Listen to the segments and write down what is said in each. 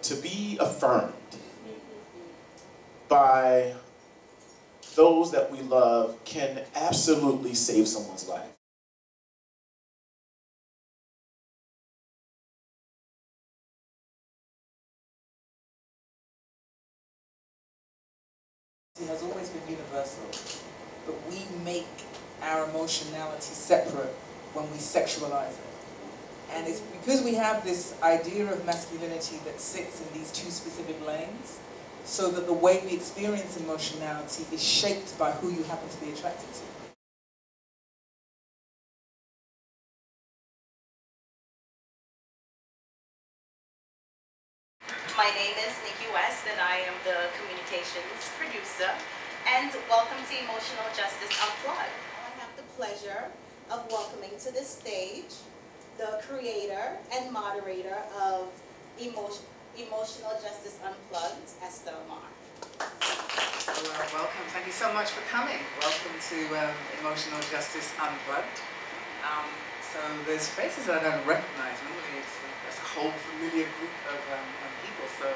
to be affirmed by those that we love can absolutely save someone's life. It has always been universal, but we make our emotionality separate when we sexualize it. And it's because we have this idea of masculinity that sits in these two specific lanes, so that the way we experience emotionality is shaped by who you happen to be attracted to. My name is Nikki West, and I am the communications producer. And welcome to Emotional Justice Unplugged. I have the pleasure of welcoming to this stage the creator and moderator of Emotional Justice Unplugged, Esther. Well, welcome. Thank you so much for coming. Welcome to Emotional Justice Unplugged. So there's faces I don't recognize. Normally it's a whole familiar group of people. So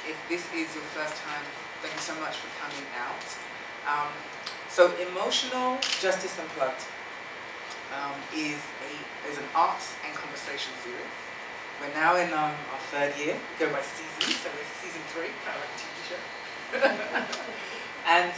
if this is your first time, thank you so much for coming out. So Emotional Justice Unplugged is an arts and conversation series. We're now in our third year. We go by seasons, so we're season 3, kind of like a TV show. And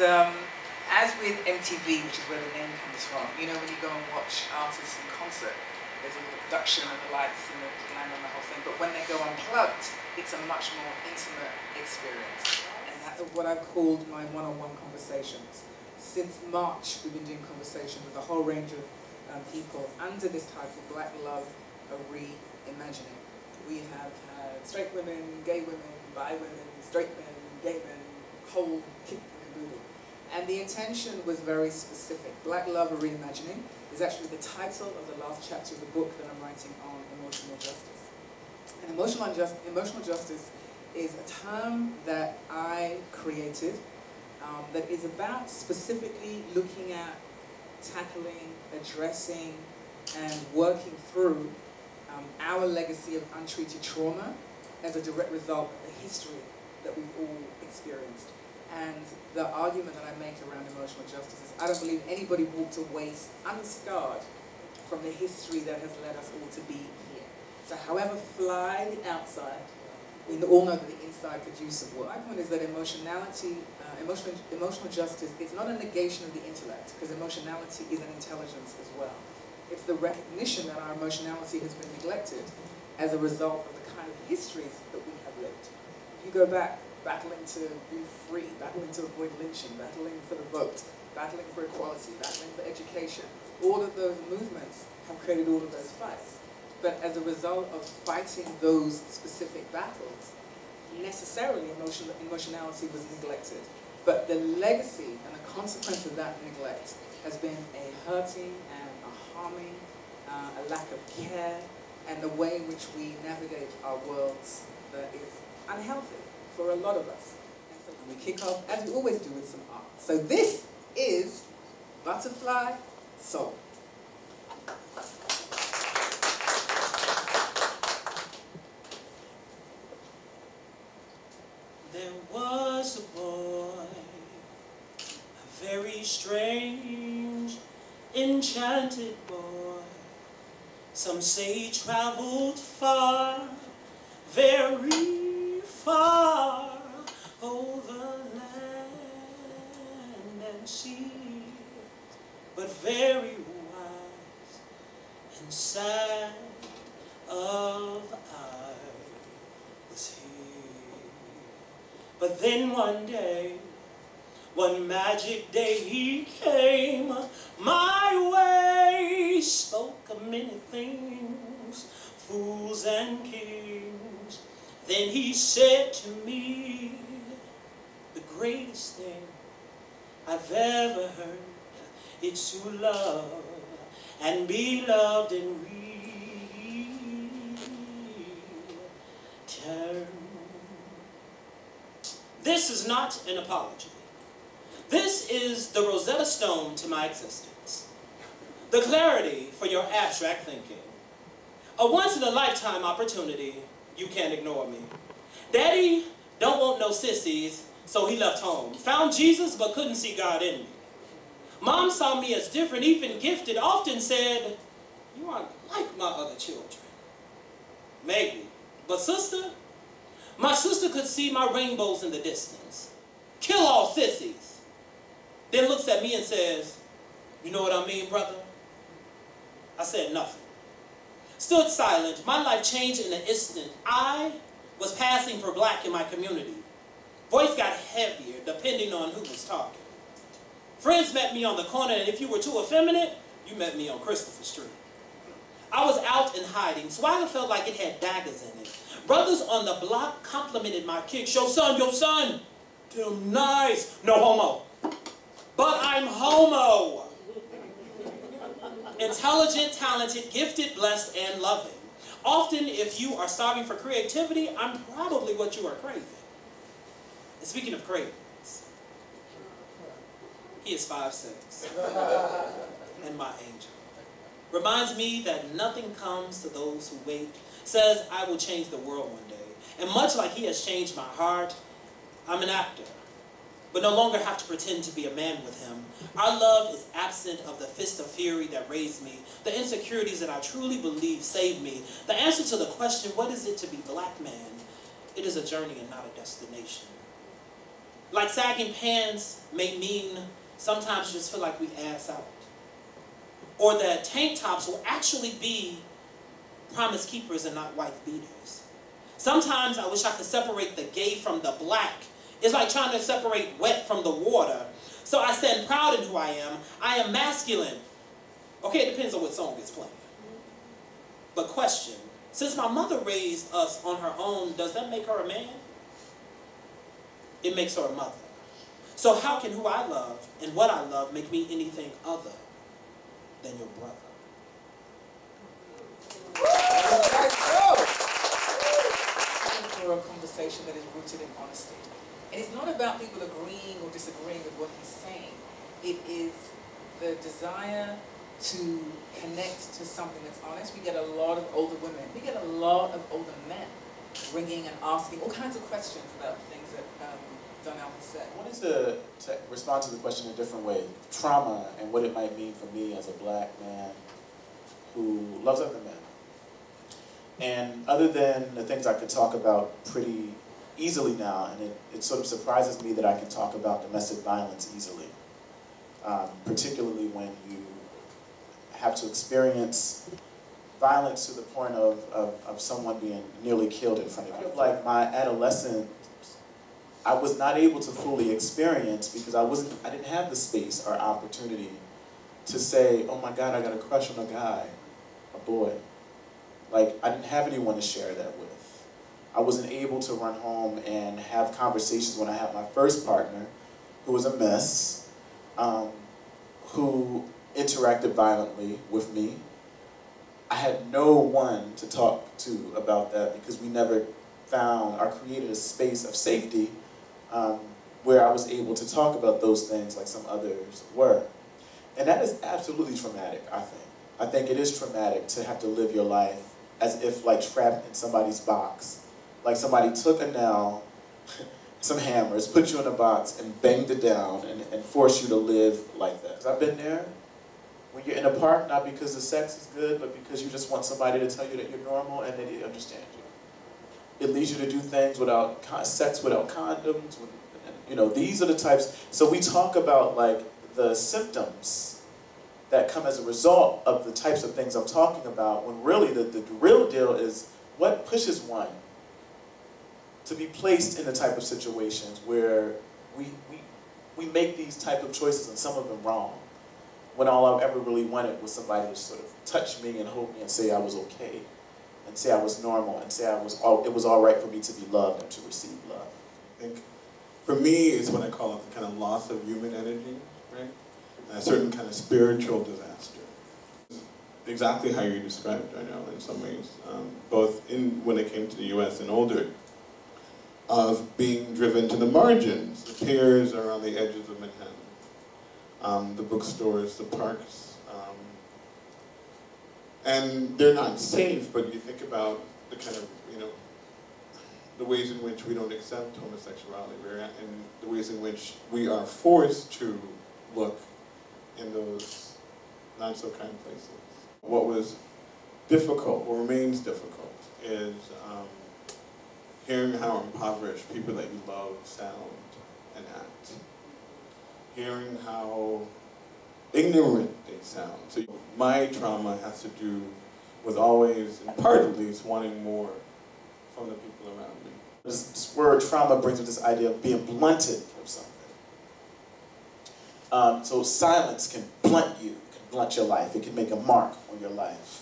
as with MTV, which is where the name comes from, you know, when you go and watch artists in concert, there's all the production and the lights and the glamour and the whole thing. But when they go unplugged, it's a much more intimate experience. And that's what I've called my one-on-one conversations. Since March, we've been doing conversations with a whole range of people under this title, Black Love, a Reimagining. We have had straight women, gay women, bi women, straight men, gay men, whole kit and caboodle. And the intention was very specific. Black Love, a Reimagining is actually the title of the last chapter of the book that I'm writing on emotional justice. And emotional justice is a term that I created that is about specifically looking at, tackling, addressing, and working through our legacy of untreated trauma as a direct result of the history that we've all experienced. And the argument that I make around emotional justice is I don't believe anybody walked away unscarred from the history that has led us all to be here. So however fly the outside, we all know that the inside could use some work. My point is that emotionality, emotional justice, is not a negation of the intellect, because emotionality is an intelligence as well. It's the recognition that our emotionality has been neglected as a result of the kind of histories that we have lived. If you go back, battling to be free, battling to avoid lynching, battling for the vote, battling for equality, battling for education, all of those movements have created all of those fights. But as a result of fighting those specific battles, necessarily emotionality was neglected. But the legacy and the consequence of that neglect has been a hurting and a harming, a lack of care, and the way in which we navigate our worlds that is unhealthy for a lot of us. And so we kick off, as we always do, with some art. So this is Butterfly Soul. There was a boy, a very strange, enchanted boy. Some say he traveled far, very far, over land and sea, but very wise and sad of eye was he. But then one day, one magic day, he came my way, spoke of many things, fools and kings. Then he said to me, the greatest thing I've ever heard, it's to love and be loved and return. This is not an apology. This is the Rosetta Stone to my existence. The clarity for your abstract thinking. A once-in-a-lifetime opportunity. You can't ignore me. Daddy don't want no sissies, so he left home. Found Jesus, but couldn't see God in me. Mom saw me as different, even gifted, often said, you aren't like my other children. Maybe. But sister, my sister could see my rainbows in the distance. Kill all sissies. Then looks at me and says, you know what I mean, brother? I said nothing. Stood silent. My life changed in an instant. I was passing for black in my community. Voice got heavier depending on who was talking. Friends met me on the corner, and if you were too effeminate, you met me on Christopher Street. I was out and hiding. Swagger felt like it had daggers in it. Brothers on the block complimented my kicks. Yo son, damn nice. No homo. But I'm homo. Intelligent, talented, gifted, blessed, and loving. Often, if you are starving for creativity, I'm probably what you are craving. And speaking of cravings, he is 5'6", and my angel. Reminds me that nothing comes to those who wait. Says I will change the world one day. And much like he has changed my heart, I'm an actor, but no longer have to pretend to be a man with him. Our love is absent of the fist of fury that raised me, the insecurities that I truly believe saved me. The answer to the question, what is it to be black man? It is a journey and not a destination. Like sagging pants may mean sometimes you just feel like we ass out. Or that tank tops will actually be promise keepers and not wife beaters. Sometimes I wish I could separate the gay from the black. It's like trying to separate wet from the water. So I stand proud in who I am. I am masculine. Okay, it depends on what song it's playing. But question, since my mother raised us on her own, does that make her a man? It makes her a mother. So how can who I love and what I love make me anything other than your brother? For a conversation that is rooted in honesty. And it's not about people agreeing or disagreeing with what he's saying. It is the desire to connect to something that's honest. We get a lot of older women. We get a lot of older men ringing and asking all kinds of questions about things that Darnell has said. I wanted to respond to the question in a different way. Trauma and what it might mean for me as a black man who loves other men. And other than the things I could talk about pretty easily now, and it sort of surprises me that I can talk about domestic violence easily, particularly when you have to experience violence to the point of someone being nearly killed in front of you. Like my adolescence, I was not able to fully experience because I didn't have the space or opportunity to say, oh my God, I got a crush on a guy, a boy. Like, I didn't have anyone to share that with. I wasn't able to run home and have conversations when I had my first partner, who was a mess, who interacted violently with me. I had no one to talk to about that because we never found or created a space of safety where I was able to talk about those things like some others were. And that is absolutely traumatic, I think. I think it is traumatic to have to live your life as if like trapped in somebody's box. Like somebody took a nail, some hammers, put you in a box and banged it down and forced you to live like that. 'Cause I've been there. When you're in a park, not because the sex is good, but because you just want somebody to tell you that you're normal and that they understand you. It leads you to do things without sex, without condoms. You know, these are the types. So we talk about like the symptoms that come as a result of the types of things I'm talking about, when really the real deal is what pushes one to be placed in the type of situations where we make these type of choices, and some of them wrong, when all I ever really wanted was somebody to sort of touch me and hold me and say I was okay, and say I was normal, and say it was all right for me to be loved and to receive love. I think for me, it's what I call the kind of loss of human energy, right? A certain kind of spiritual disaster. Exactly how you described, I know, in some ways, both when it came to the U.S. and older, of being driven to the margins. The piers are on the edges of Manhattan, the bookstores, the parks, and they're not safe, but you think about the kind of, the ways in which we don't accept homosexuality, and the ways in which we are forced to look in those not so kind places. What was difficult, or remains difficult, is hearing how impoverished people that you love sound and act. Hearing how ignorant they sound. So my trauma has to do with always, in part at least, wanting more from the people around me. This word trauma brings with this idea of being blunted from something. So silence can blunt you, can blunt your life. It can make a mark on your life.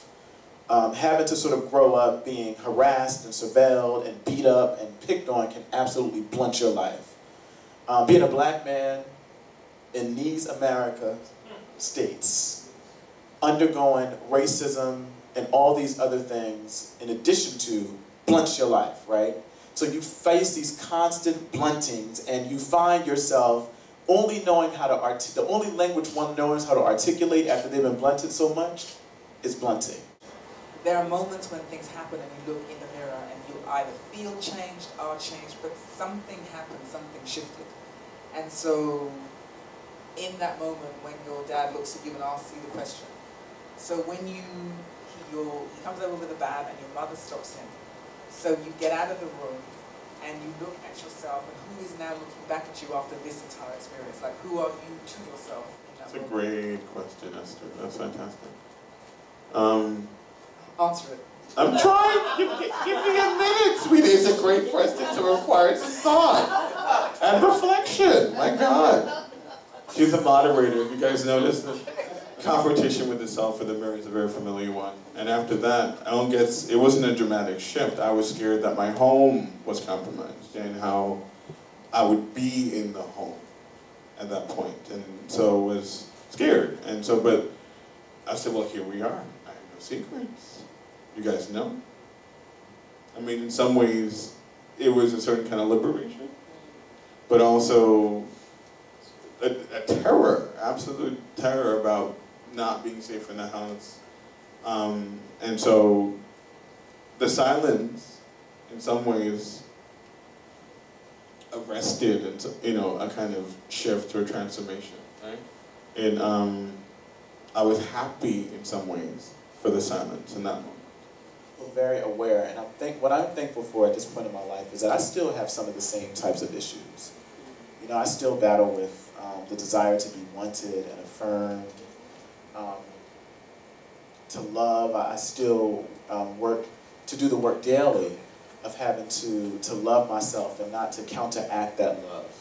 Having to sort of grow up being harassed and surveilled and beat up and picked on can absolutely blunt your life. Being a black man in these America states, undergoing racism and all these other things in addition to blunts your life, right? So you face these constant bluntings and you find yourself only knowing how to the only language one knows how to articulate after they've been blunted so much is blunting. There are moments when things happen and you look in the mirror and you either feel changed or changed, but something happened, something shifted. And so in that moment when your dad looks at you and asks you the question, so when he comes over with a bag and your mother stops him, so you get out of the room and you look at yourself, and who is now looking back at you after this entire experience? Like, who are you to yourself in that moment? That's a great question, Esther. That's fantastic. Answer it. I'm trying. Give me a minute, sweetie. It's a great question to require thought and reflection. My God. She's a moderator. If you guys notice, the confrontation with the self or the mirror is a very familiar one. And after that, it wasn't a dramatic shift. I was scared that my home was compromised and how I would be in the home at that point. And so I was scared. And so, but I said, well, here we are. I have no secrets. You guys know? I mean, in some ways, it was a certain kind of liberation, but also a terror, absolute terror about not being safe in the house. And so the silence, in some ways, arrested a kind of shift or transformation, right? And I was happy in some ways for the silence in that moment. Very aware, and what I'm thankful for at this point in my life is that I still have some of the same types of issues. You know, I still battle with the desire to be wanted and affirmed, to love. I still work to do the work daily of having to love myself and not to counteract that love.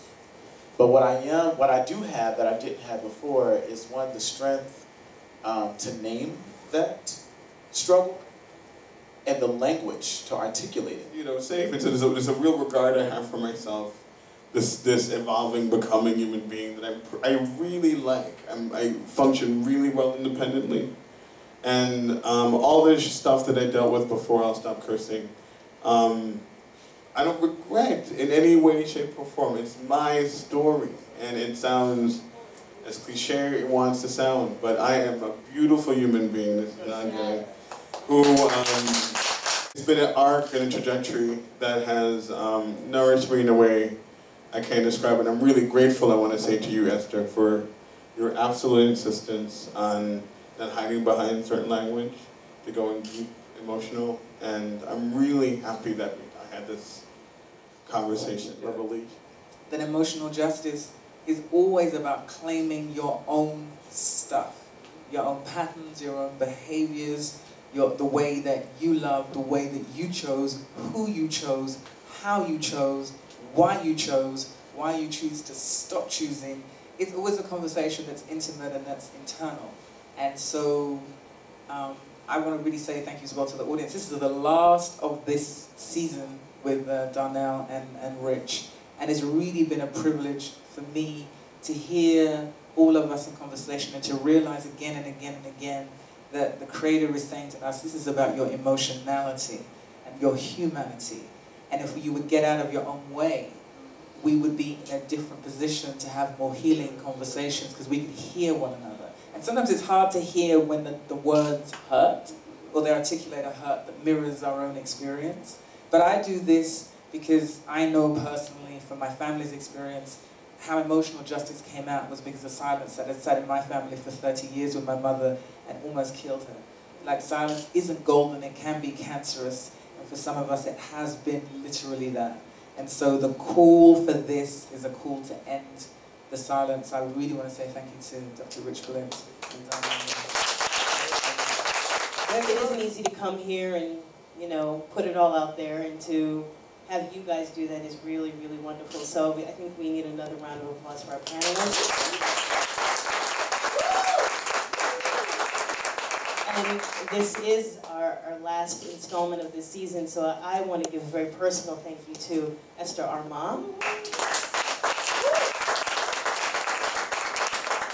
But what I do have that I didn't have before is one, the strength to name that struggle, and the language to articulate it. You know, safe. And so there's a real regard I have for myself. This evolving, becoming human being that I really like. I function really well independently. And all this stuff that I dealt with before, I'll stop cursing, I don't regret in any way, shape, or form. It's my story. And it sounds as cliche it wants to sound, but I am a beautiful human being. This is not gay. Who it's been an arc and a trajectory that has nourished me in a way I can't describe it. I'm really grateful, I want to say to you, Esther, for your absolute insistence on not hiding behind certain language, to going deep, emotional, and I'm really happy that I had this conversation verbally. Then emotional justice is always about claiming your own stuff, your own patterns, your own behaviors, the way that you love, the way that you chose, who you chose, how you chose, why you choose to stop choosing. It's always a conversation that's intimate and that's internal. And so I want to really say thank you as well to the audience. This is the last of this season with Darnell and Rich. And it's really been a privilege for me to hear all of us in conversation and to realize again and again and again that the Creator is saying to us, this is about your emotionality and your humanity. And if you would get out of your own way, we would be in a different position to have more healing conversations because we could hear one another. And sometimes it's hard to hear when the words hurt or they articulate a hurt that mirrors our own experience. But I do this because I know personally from my family's experience how emotional justice came out was because of silence that had sat in my family for 30 years with my mother and almost killed her. Like, silence isn't golden, it can be cancerous, and for some of us it has been literally that. And so the call for this is a call to end the silence. I really want to say thank you to Dr. Rich BLINT. It isn't easy to come here and, you know, put it all out there, and to have you guys do that is really, really wonderful. So I think we need another round of applause for our panelists. And this is our last installment of this season, so I want to give a very personal thank you to Esther Armah.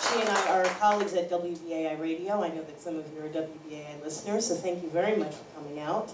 She and I are colleagues at WBAI Radio. I know that some of you are WBAI listeners, so thank you very much for coming out.